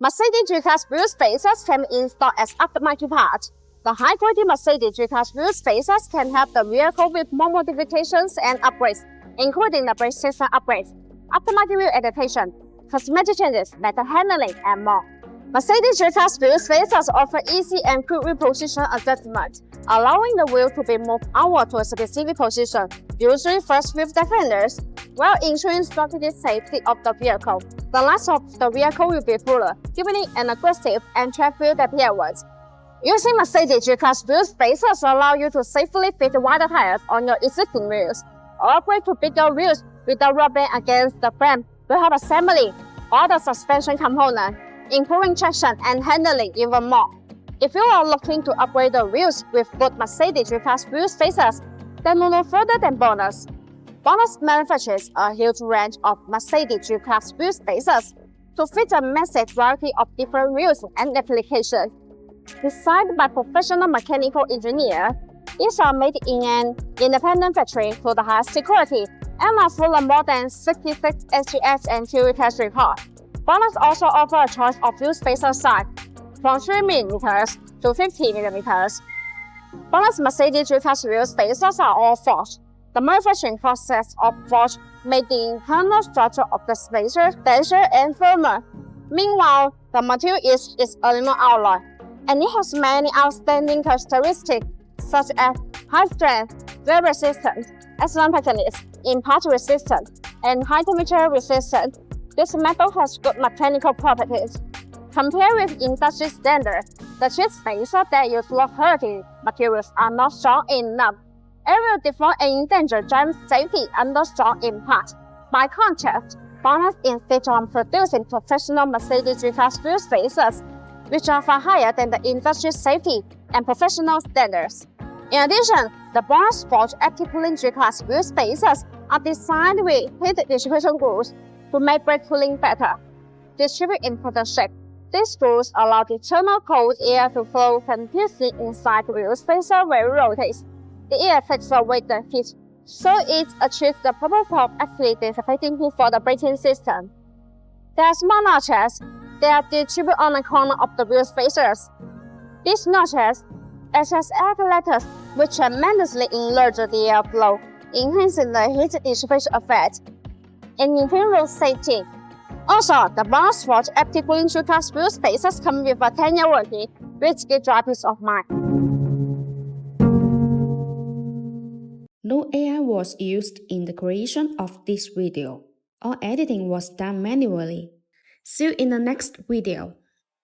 Mercedes G-Class wheel spacers can be installed as aftermarket parts. The high-quality Mercedes G-Class wheel spacers can help the vehicle with more modifications and upgrades, including the brake system upgrades, aftermarket wheel adaptation, cosmetic changes, better handling, and more. Mercedes G-Class wheel spacers offer easy and quick wheel position adjustment, allowing the wheel to be moved outward to a specific position, usually first with the fenders, while ensuring structural safety of the vehicle. The last of the vehicle will be fuller, giving it an aggressive and track-filled appearance. Using Mercedes G-Class wheel spacers allow you to safely fit wider tires on your existing wheels, or upgrade to bigger wheels without rubbing against the frame to help assembly all the suspension components, improving traction and handling even more. If you are looking to upgrade the wheels with both Mercedes G-Class wheel spacers, then look no further than BONOSS. BONOSS manufactures a huge range of Mercedes G-Class wheel spacers to fit a massive variety of different wheels and applications. Designed by professional mechanical engineers, these are made in an independent factory for the highest security and are full of more than 66 SGS and QE test reports. BONOSS also offers a choice of wheel spacer size from 3mm to 50mm. BONOSS Mercedes G-Class wheel spacers are all forged. The manufacturing process of forge made the internal structure of the spacer denser and firmer. Meanwhile, the material is its aluminum alloy, and it has many outstanding characteristics such as high strength, wear resistant, excellent patterns, impact resistant, and high temperature resistant. This metal has good mechanical properties. Compared with industry standards, the sheet spacers that use low-quality materials are not strong enough. It will default and endanger driver safety under strong impact. By contrast, BONOSS insists on producing professional Mercedes G-Class wheel spacers, which are far higher than the industry safety and professional standards. In addition, the BONOSS forged active cooling G-Class wheel spacers are designed with heat distribution grooves to make brake cooling better. Distributed in the shape, these screws allow the internal cold air to flow continuously inside the wheel spacer when it rotates. The air takes away the heat, so it achieves the proper form actually dissipating heat for the braking system. There are small notches that are distributed on the corner of the wheel spacers. These notches act as outleters which tremendously enlarge the airflow, enhancing the heat distribution effect and improving road safety. Also, the BONOSS forged active cooling G-Class wheel spacers come with a 10-year warranty, which gives drivers peace of mind. No AI was used in the creation of this video. All editing was done manually. See you in the next video.